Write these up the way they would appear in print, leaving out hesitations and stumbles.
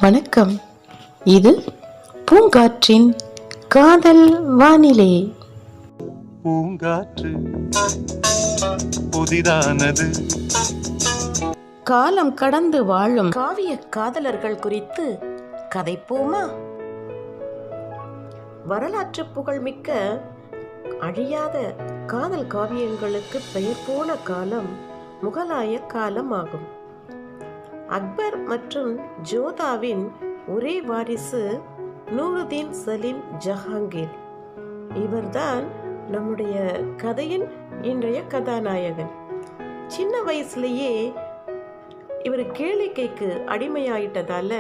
வணக்கம். இது பூங்காற்றின் காதல் வானிலை. பூங்காற்று புதிதானது. காலம் கடந்து வாழும் காவிய காதலர்கள் குறித்து கதைப்போமா? வரலாற்று புகழ்மிக்க அழியாத காதல் காவியங்களுக்கு பெயர் போன காலம் முகலாய காலம் ஆகும். அக்பர் மற்றும் ஜோதாவின் ஒரே வாரிசு நூருதீன் சலீம் ஜஹாங்கீர். இவர்தான் நம்முடைய கதையின் இன்றைய கதாநாயகன். சின்ன வயசுலேயே இவர் கேளிக்கைக்கு அடிமையாயிட்டதால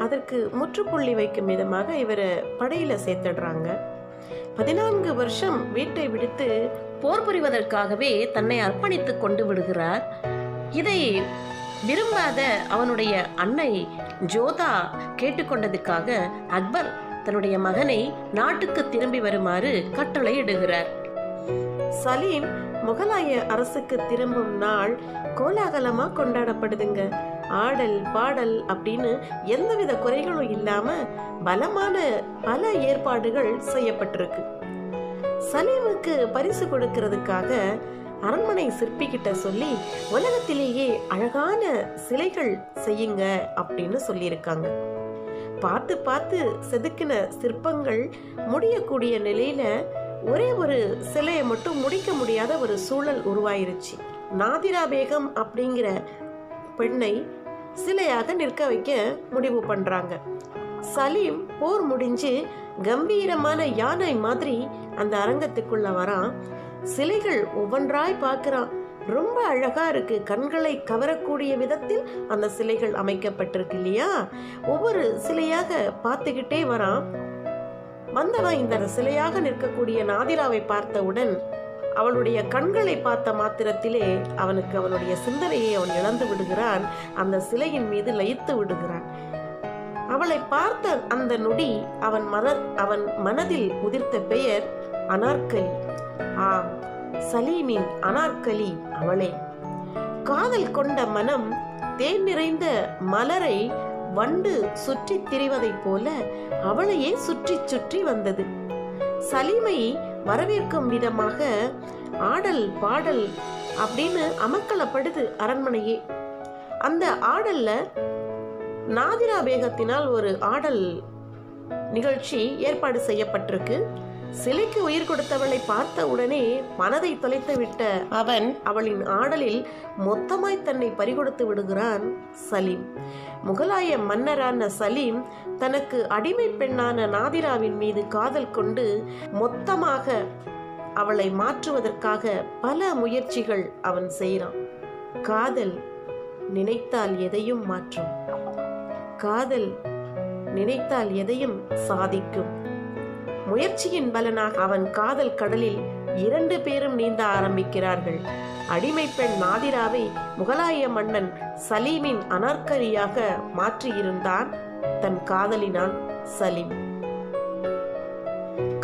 அதற்கு முற்றுப்புள்ளி வைக்கும் விதமாக இவரை படையில சேர்த்துடுறாங்க. 14 வருஷம் வீட்டை விடுத்து போர் புரிவதற்காகவே தன்னை அர்ப்பணித்துக் கொண்டு விடுகிறார். இதை விரும்பாத அவனுடைய அன்னை ஜோதா கேட்டுக்கொண்டதுக்காக அக்பர் தன்னுடைய மகனை நாட்டுக்கு திரும்பி வருமாறு கட்டளையிடுகிறார். சலீம் முகலாய அரசுக்கு திரும்பும் நாள் கோலாகலமா கொண்டாடப்படுதுங்க. ஆடல் பாடல் அப்படின்னு எந்தவித குறைகளும் இல்லாம பலமான பல ஏற்பாடுகள் செய்யப்பட்டிருக்கு. சலீமுக்கு பரிசு கொடுக்கிறதுக்காக அரண்மனை சிற்பி கிட்ட சொல்லி உலகத்திலேயே அழகான சிலைகள் செய்யுங்க அப்படின்னு சொல்லியிருக்காங்க. பார்த்து பார்த்து செதுக்கின சிற்பங்கள் முடியக்கூடிய நிலையில ஒரே ஒரு சிலையை மட்டும் முடிக்க முடியாத ஒரு சூழல் உருவாயிருச்சு. நாதிரா பேகம் அப்படிங்கிற பெண்ணை சிலையாக நிற்க வைக்க முடிவு பண்றாங்க. சலீம் போர் முடிஞ்சு கம்பீரமான யானை மாதிரி அந்த அரங்கத்துக்குள்ள வரான். சிலைகள் ஒவ்வொன்றாய் பார்க்கிறான். ரொம்ப அழகா இருக்கு. கண்களை கவரக்கூடிய விதத்தில் அந்த சிலைகள் அமைக்கப்பட்டிருக்கு இல்லையா? ஒவ்வொரு சிலையாக பார்த்துக்கிட்டே வரான். வந்தவன் இந்த சிலையாக நிற்கக்கூடிய நாதிராவை பார்த்தவுடன் அவளுடைய கண்களை பார்த்த மாத்திரத்திலே அவனுக்கு அவனுடைய சிந்தனையை அவன் இழந்து விடுகிறான். அந்த சிலையின் மீது லயித்து விடுகிறான். அவளை பார்த்த அந்த நொடி அவன் மனதில் உதிர்த்த பெயர் அனார்கலி. ஆம், சலீமின் அனார்கலி அவளே. காதல் கொண்ட மனம் தேன் நிறைந்த மலரை வண்டு சுற்றி திரிவதைப் போல அவளையே சுற்றி சுற்றி வந்தது. சலீமை வரவேற்கும் விதமாக ஆடல் பாடல் அப்படின்னு அமக்கலப்படுது அரண்மனையே. அந்த ஆடல்ல நாதிரா பேகத்தினால் ஒரு ஆடல் நிகழ்ச்சி ஏற்பாடு செய்யப்பட்டிருக்கு. சிலைக்கு உயிர் கொடுத்தவளை பார்த்த உடனே மனதை தொலைத்து விட்ட அவன் அவளின் ஆடலில் மொத்தமாய் தன்னை பறிகொடுத்து விடுகிறான் சலீம். முகலாய மன்னரான சலீம் தனக்கு அடிமை பெண்ணான நாதிராவின் மீது காதல் கொண்டு மொத்தமாக அவளை மாற்றுவதற்காக பல முயற்சிகள் அவன் செய்கிறான். காதல் நினைத்தால் எதையும் மாற்றும். காதல் நினைத்தால் எதையும் சாதிக்கும். முயற்சியின் பலனாக அவன் காதல் கடலில் 2 பேரும் நீந்த ஆரம்பிக்கிறார்கள். அடிமை பெண் நாதிராவை முகலாய மன்னன் சலீமின் அனார்கலியாக மாற்றியிருந்தான் தன் காதலினான் சலீம்.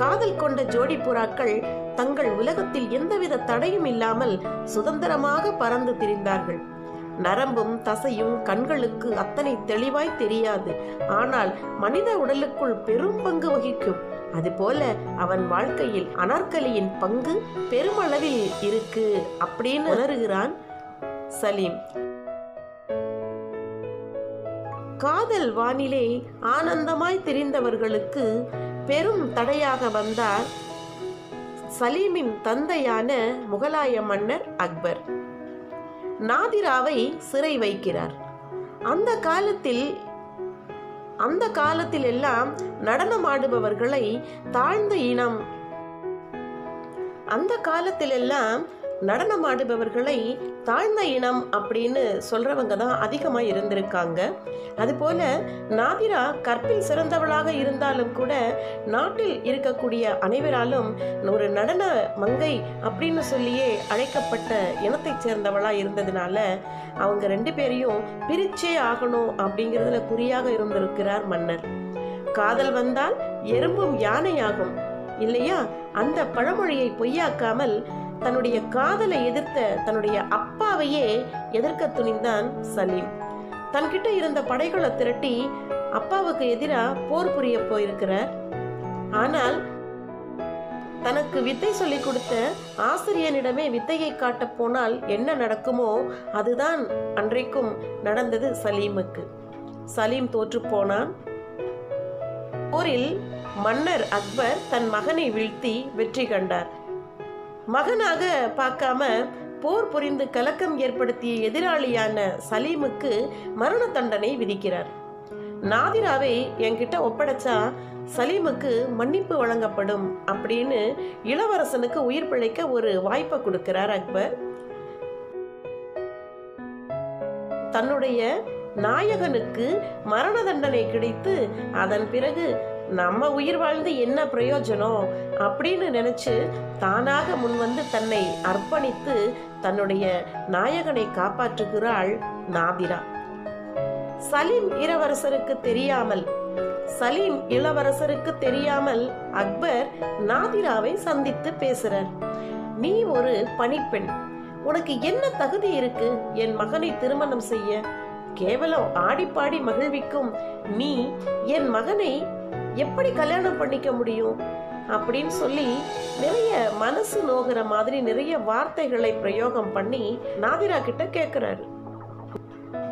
காதல் கொண்ட ஜோடி புறாக்கள் தங்கள் உலகத்தில் எந்தவித தடையும் இல்லாமல் சுதந்திரமாக பறந்து திரிந்தார்கள். நரம்பும் தசையும் கண்களுக்கு அத்தனை தெளிவாய் தெரியாது, ஆனால் மனித உடலுக்குள் பெரும் பங்கு வகிக்கும். அதுபோல அவன் வாழ்க்கையில் அனார்கலியின் பங்கு பெருமளவில் இருக்கு அப்படின்னு உணர்கிறான் சலீம். காதல் வானிலே ஆனந்தமாய் தெரிந்தவர்களுக்கு பெரும் தடையாக வந்தார் சலீமின் தந்தையான முகலாய மன்னர் அக்பர். நாதிராவை சிறை வைக்கிறார். அந்த காலத்தில் எல்லாம் நடனமாடுபவர்களை தாழ்ந்த இனம் அப்படின்னு சொல்றவங்க தான் அதிகமா இருந்திருக்காங்க. அதுபோல நாதிரா கற்பில் சிறந்தவளாக இருந்தாலும் கூட நாட்டில் இருக்கக்கூடிய அனைவராலும் ஒரு நடன மங்கை அப்படின்னு சொல்லியே அழைக்கப்பட்ட இனத்தைச் சேர்ந்தவளா இருந்ததுனால அவங்க 2 பேரையும் பிரிச்சே ஆகணும் அப்படிங்கிறதுல குறியாக இருந்திருக்கிறார் மன்னர். காதல் வந்தால் எறும்பும் யானையாகும் இல்லையா? அந்த பழமொழியை பொய்யாக்காமல் தன்னுடைய காதலை எதிர்த்த தன்னுடைய அப்பாவையே எதிர்க்க துணிந்தான் சலீம். தன்கிட்ட இருந்த படைகளை திரட்டி அப்பாவுக்கு எதிராக போர் புரிய போயிருக்கிறார். ஆனால் தனக்கு வித்தை சொல்லிக் கொடுத்த ஆசிரியனிடமே வித்தையை காட்ட போனால் என்ன நடக்குமோ அதுதான் அன்றைக்கும் நடந்தது சலீமுக்கு. சலீம் தோற்று போனான். போரில் மன்னர் அக்பர் தன் மகனை வீழ்த்தி வெற்றி கண்டார். மகனாக பார்க்காம போர் புரிந்து கலக்கம் ஏற்படுத்திய எதிராளியான சலீமுக்கு மரண தண்டனை விதிக்கிறார். நாதிராவை என்கிட்ட ஒப்படைச்சா சலீமுக்கு மன்னிப்பு வழங்கப்படும் அப்படின்னு இளவரசனுக்கு உயிர் பிழைக்க ஒரு வாய்ப்பை கொடுக்கிறார் அக்பர். தன்னுடைய நாயகனுக்கு மரண தண்டனை கிடைத்து அதன் பிறகு நம்ம உயிர் வாழ்ந்து என்ன பிரயோஜனம் அப்படின்னு நினைச்சு தானாக முன்வந்து தன்னை அர்ப்பணித்து தன்னுடைய நாயகனை காப்பாற்றுகிறாள் நாதிரா. சலீம் இளவரசருக்கு தெரியாமல் அக்பர் நாதிராவை சந்தித்து பேசுறார். நீ ஒரு பணிப்பெண், உனக்கு என்ன தகுதி இருக்கு என் மகனை திருமணம் செய்ய? கேவலம் ஆடிப்பாடி மகிழ்விக்கும் நீ என் மகனை எப்படி கல்யாணம் பண்ணிக்க முடியும் அப்படின்னு சொல்லி நிறைய மனசு நோகிற மாதிரி நிறைய வார்த்தைகளை பிரயோகம் பண்ணி நாதிரா கிட்ட கேட்கிறாரு.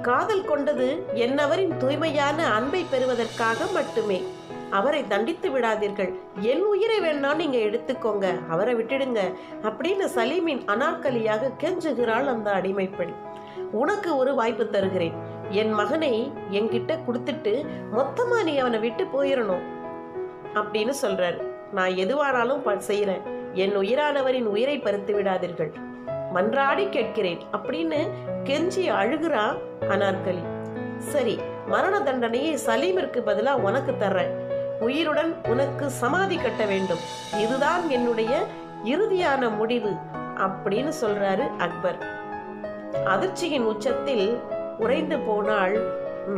காதல் கொண்டது என்னவரின் தூய்மையான அன்பை பெறுவதற்காக மட்டுமே. அவரை தண்டித்து விடாதீர்கள், என் உயிரை வேணா நீங்க எடுத்துக்கோங்க, அவரை விட்டுடுங்க அப்படின்னு சலீமின் அனார்கலியாக கெஞ்சுகிறாள் அந்த அடிமை பெண். உனக்கு ஒரு வாய்ப்பு தருகிறேன், என் மகனை என்கிட்ட கொடுத்துட்டு மொத்தமா நீ அவனை விட்டு போயிடணும் அப்படின்னு சொல்றாரு. நான் எதுவானாலும் செய்யறேன், என் உயிரானவரின் உயிரை பறித்து விடாதீர்கள், மன்றாடி கேட்கிறேன் அப்படின்னு கெஞ்சி அழுகிறா அனார்கலி. சரி, மரண தண்டனையை சலீமிற்கு பதிலா உனக்கு தர்றேன், உயிருடன் உனக்கு சமாதி கட்ட வேண்டும், இதுதான் என்னுடைய இறுதியான முடிவு அப்படின்னு சொல்றாரு அக்பர். அதிர்ச்சியின் உச்சத்தில் உறைந்து போனாள்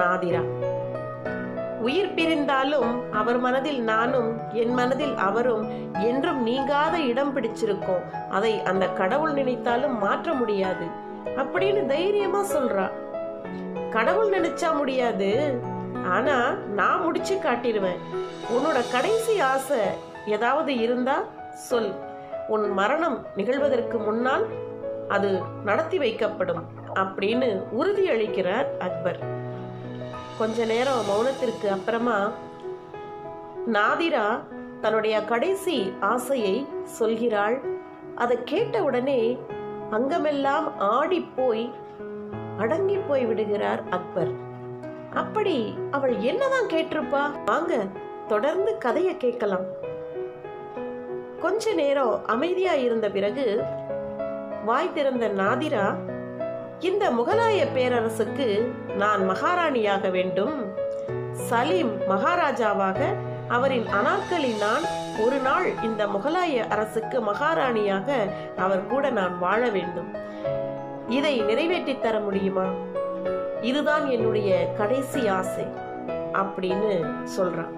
நாதிரா. உயிர் பிரிந்தாலும் அவர் மனதில் நானும் என் மனதில் அவரும் என்றும் நீங்காத இடம் பிடிச்சிருக்கோம், அதை அந்த கடவுள் நினைத்தாலும் மாற்ற முடியாது அப்படின்னு தைரியமா சொல்றா. கடவுள் நினைச்சா முடியாது, ஆனா நான் முடிச்சு காட்டிடுவேன். உன்னோட கடைசி ஆசை ஏதாவது இருந்தா சொல், உன் மரணம் நிகழ்வதற்கு முன்னால் அது நடத்தி வைக்கப்படும் அப்படின்னு உறுதியளிக்கிறார் அக்பர். கொஞ்ச நேரம் மௌனத்திற்கு அப்புறமா நாதிரா தன்னுடைய கடைசி ஆசையை சொல்கிறாள். அதை கேட்ட உடனே அங்கமெல்லாம் ஆடி போய் அடங்கி போய் விடுகிறார் அக்பர். அப்படி அவள் என்னதான் கேட்டிருப்பா? வாங்க தொடர்ந்து கதையை கேட்கலாம். கொஞ்ச நேரம் அமைதியா இருந்த பிறகு வாய் திறந்த நாதிரா, இந்த முகலாய பேரரசுக்கு நான் மகாராணியாக வேண்டும், சலீம் மகாராஜாவாக, அவரின் அனார்கலி நான் ஒரு நாள் இந்த முகலாய அரசுக்கு மகாராணியாக அவர் கூட நான் வாழ வேண்டும், இதை நிறைவேற்றி தர முடியுமா? இதுதான் என்னுடைய கடைசி ஆசை அப்படின்னு சொல்றான்.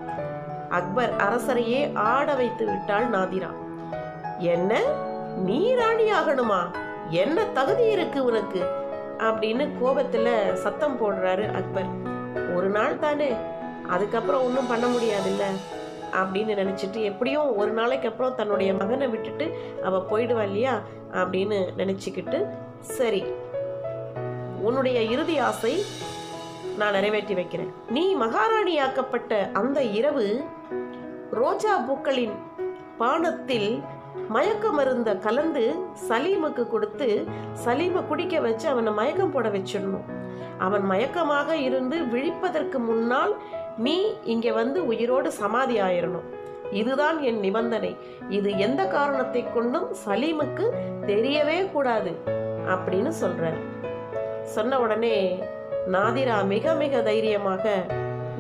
அக்பர் அரசரையே ஆட வைத்து விட்டாள் நாதிரா. என்ன, நீ ராணி ஆகணுமா? என்ன தகுதி இருக்கு உனக்கு அப்படின்னு கோபத்துல சத்தம் போடுறாரு அக்பர். ஒரு நாள் தானே, அதுக்கப்புறம் ஒன்றும் பண்ண முடியாதுல்ல அப்படின்னு நினைச்சிட்டு, எப்படியும் ஒரு நாளைக்கு அப்புறம் தன்னுடைய மகனை விட்டுட்டு அவ போயிடுவா இல்லையா அப்படின்னு நினைச்சுக்கிட்டு, சரி உன்னுடைய இறுதி ஆசை நான் நிறைவேற்றி வைக்கிறேன். நீ மகாராணியாக்கப்பட்ட அந்த இரவு ரோஜா பூக்களின் பானத்தில் மயக்க மருந்த கலந்து சலீமுக்கு கொடுத்து சலீமை குடிக்க வச்சு அவனை மயக்கம் போட வச்சிடணும். அவன் மயக்கமாக இருந்து விழிப்பதற்கு முன்னால் நீ இங்க வந்து உயிரோடு சமாதி ஆயிரணும். இதுதான் என் நிபந்தனை. இது எந்த காரணத்தை கொண்டும் சலீமுக்கு தெரியவே கூடாது அப்படின்னு சொல்றார். சொன்ன உடனே நாதிரா மிக மிக தைரியமாக,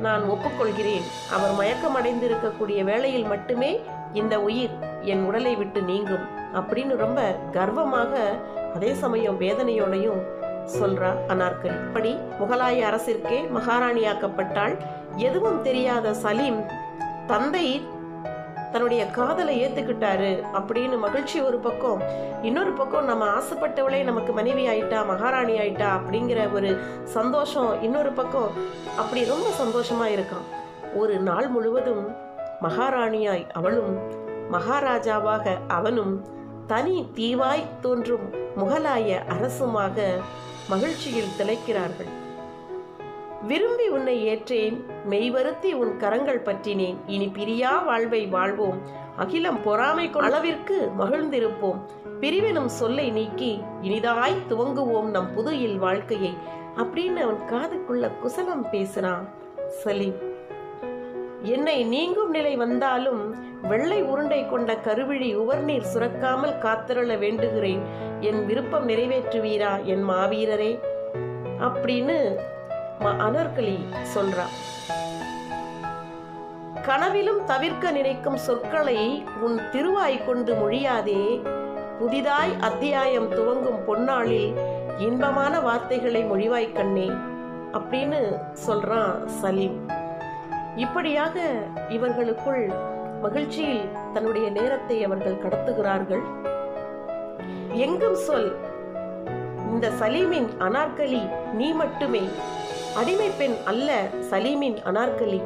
நான் ஒப்புக்கொள்கிறேன், அவர் மயக்கம் அடைந்திருக்கக்கூடிய வேளையில் மட்டுமே இந்த உயிர் என் உடலை விட்டு நீங்கும் அப்படின்னு ரொம்ப கர்வமாக அதே சமயம் வேதனையோடையும் சொல்றா அனார்கலி. அப்படி முகலாய அரசிற்கே மகாராணியாக்கப்பட்டாள். எதுவும் தெரியாத சலீம் தந்தை தன்னுடைய காதலை ஏத்துக்கிட்டாரு அப்படின்னு மகிழ்ச்சி ஒரு பக்கம், இன்னொரு பக்கம் நம்ம ஆசைப்பட்டவளே நமக்கு மனைவி ஆயிட்டா, மகாராணி ஆயிட்டா அப்படிங்கிற ஒரு சந்தோஷம் இன்னொரு பக்கம். அப்படி ரொம்ப சந்தோஷமா இருக்கான். ஒரு நாள் முழுவதும் மகாராணியாய் அவளும் மகாராஜாவாக அவனும் தனி தீவாய் தோன்றும் முகலாய அரசுமாக மகிழ்ச்சியில் திளைக்கிறார்கள். விரும்பி உன்னை ஏற்றேன், மெய்வருத்தி உன் கரங்கள் பற்றினேன், இனி பிரியா வாழ்வை வாழ்வோம், அகிலம் பொறாமை அளவிற்கு மகிழ்ந்திருப்போம், பிரிவெனும் சொல்லை நீக்கி இனிதாய் துவங்குவோம் நம் புதுயில் வாழ்க்கையை அப்படின்னு அவன் காதுக்குள்ள குசலம் பேசுறான் சலீம். என்னை நீங்கும் நிலை வந்தாலும் வெள்ளை உருண்டை கொண்ட கருவிழி உவர்நீர் சுரக்காமல் காத்திரள வேண்டுகிறேன், என் விருப்பம் நிறைவேற்றுவீரா என் மாவீரரே அப்படின்னு அனார்கலி சொல்றா. கனவிலும் தவிர்க்க நினைக்கும் சொற்களை உன் திருவாய் கொண்டு மொழியாதே, புதிதாய் அத்தியாயம் துவங்கும் பொன்னாளில் இன்பமான வார்த்தைகளை மொழிவாய் கண்ணே அப்படின்னு சொல்றான் சலீம். இப்படியாக இவர்களுக்குள் மகிழ்ச்சியில் தன்னுடைய நேரத்தை அவர்கள் கடத்துகிறார்கள். எங்கும் சொல், இந்த சலீமின் அனார்கலி நீ மட்டுமே, அடிமை பெண் அல்ல சலீமின் அனார்கலி,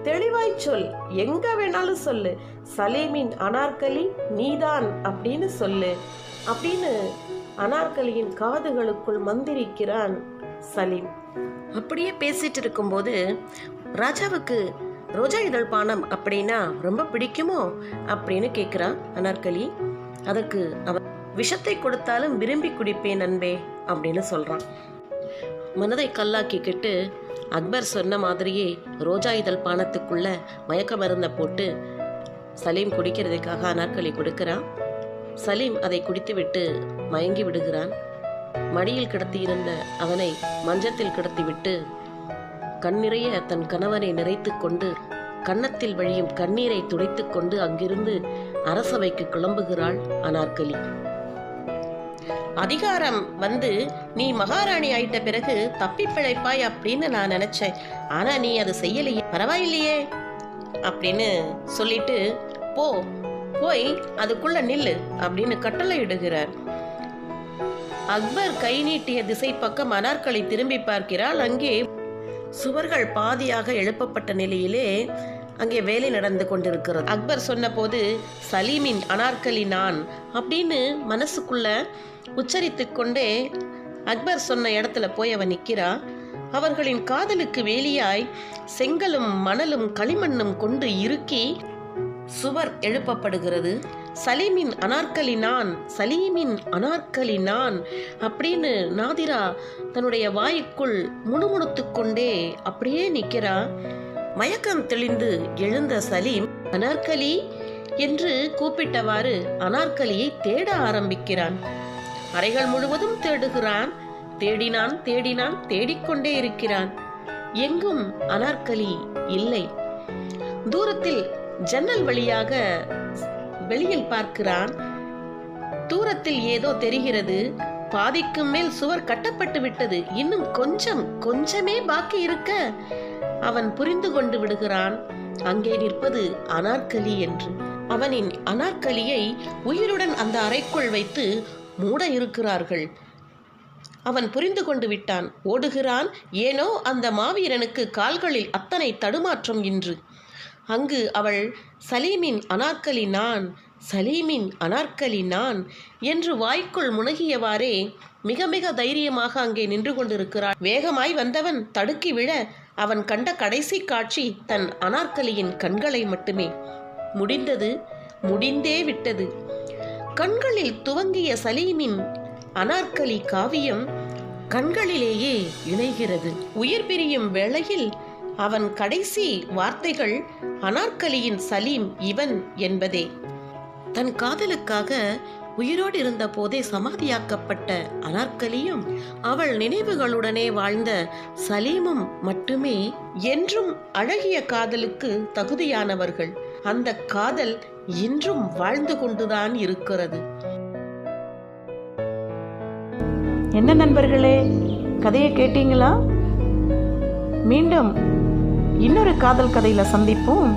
தெளிவாய் சொல், எங்க வேணாலும் சொல்லு, சலீமின் அனார்கலி நீதான் அப்படின்னு சொல்லு அப்படின்னு அனார்கலியின் காதுகளுக்குள் மந்திரிக்கிறான் சலீம். அப்படியே பேசிட்டு இருக்கும்போது ராஜாவுக்கு ரோஜா இதழ் பானம் அப்படின்னா ரொம்ப பிடிக்குமோ அப்படின்னு கேட்கிறான் அனார்கலி. அதற்கு அவன் விஷத்தை கொடுத்தாலும் விரும்பி குடிப்பேன் அன்பே அப்படின்னு சொல்றான். மனதை கல்லாக்கிக்கிட்டு அக்பர் சொன்ன மாதிரியே ரோஜா இதழ் பானத்துக்குள்ள மயக்க மருந்தை போட்டு சலீம் குடிக்கிறதுக்காக அனார்கலி கொடுக்கிறான். சலீம் அதை குடித்துவிட்டு மயங்கி விடுகிறான். மடியில் கிடத்தியிருந்த அவனை மஞ்சத்தில் கிடத்திவிட்டு கண்ணிறைய தன் கணவனை நிறைத்து கொண்டு கன்னத்தில் வழியும் கண்ணீரை துடைத்து கொண்டு அங்கிருந்து அரசவைக்கு கிளம்புகிறாள் அனார்கலி. அதிகாரம் வந்து நீ மகாராணி ஆயிட்ட பிறகு தப்பி பிழைப்பாய் அப்படின்னு நான் நினைச்சேன், ஆனா நீ அது செய்யலையே, பரவாயில்லையே அப்படின்னு சொல்லிட்டு போய் அதுக்குள்ள நில்லு அப்படின்னு கட்டளை இடுகிறார். அக்பர் கை நீட்டிய திசை பக்கம் அனார்கலி திரும்பி பார்க்கிறாள். அங்கே சுவர்கள் பாதியாக எழுப்பப்பட்ட நிலையிலே அங்கே வேலை நடந்து கொண்டிருக்கிறது. அக்பர் சொன்ன போது சலீமின் அனார்கலி நான் அப்படின்னு மனசுக்குள்ள உச்சரித்து கொண்டே அக்பர் சொன்ன இடத்துல போய் அவன் நிற்கிறா. அவர்களின் காதலுக்கு வேலியாய் செங்கலும் மணலும் களிமண்ணும் கொண்டு இறுக்கி சுவர் எழுப்பப்படுகிறது. சலீமின் அனார்கலி நான், சலீமின் அனார்கலி நான் அப்படின்னு நாதிரா தன்னுடைய வாய்க்குள் முணுமுணுத்து கொண்டே அப்படியே நிற்கிறா. மயக்கம் தெளிந்து எழுந்த சலீம் அனார்கலி என்று கூப்பிட்டவாறு அனார்கலியை தேட ஆரம்பிக்கிறான். அறைகள் முழுவதும் தேடுகிறான். தேடினான் தேடிக்கொண்டே இருக்கிறான். எங்கும் அனார்கலி இல்லை. தூரத்தில் ஜன்னல் வழியாக வெளியில் பார்க்கிறான். தூரத்தில் ஏதோ தெரிகிறது. பாதிக்கு மேல் சுவர் கட்டப்பட்டு விட்டது. இன்னும் கொஞ்சமே பாக்கி இருக்க அவன் புரிந்து கொண்டு விடுகிறான் அங்கே நிற்பது அனார்கலி என்று. அவனின் அனார்கலியை உயிருடன் அந்த அறைக்குள் வைத்து மூட இருக்கிறார்கள். அவன் புரிந்து கொண்டு விட்டான். ஓடுகிறான். ஏனோ அந்த மாவீரனுக்கு கால்களில் அத்தனை தடுமாற்றம் இன்று. அங்கு அவள் சலீமின் அனார்கலி நான், சலீமின் அனார்கலி நான் என்று வாய்க்குள் முனகியவாறே மிக மிக தைரியமாக அங்கே நின்று கொண்டிருக்கிறாள். வேகமாய் வந்தவன் தடுக்கி விழ அவன் கண்ட கடைசி காட்சி தன் அனார்கலியின் கண்களை மட்டுமே. முடிந்தே விட்டது. கண்களில் துவங்கிய சலீமின் அனார்கலி காவியம் கண்களிலேயே இணைகிறது. உயிர் பிரியும் வேளையில் அவன் கடைசி வார்த்தைகள் அனார்கலியின் சலீம் இவன் என்பதே. தன் காதலுக்காக உயிரோடு இருந்த போதே சமாதியாக்கப்பட்ட அனார்கலியும் அவள் நினைவுகளுடனே வாழ்ந்த சலீமும் மட்டுமே என்றும் அழகிய காதலுக்கு தகுதியானவர்கள். அந்த காதல் இன்றும் வாழ்ந்து கொண்டுதான் இருக்கிறது. என்ன நண்பர்களே, கதையை கேட்டீங்களா? மீண்டும் இன்னொரு காதல் கதையில சந்திப்போம்.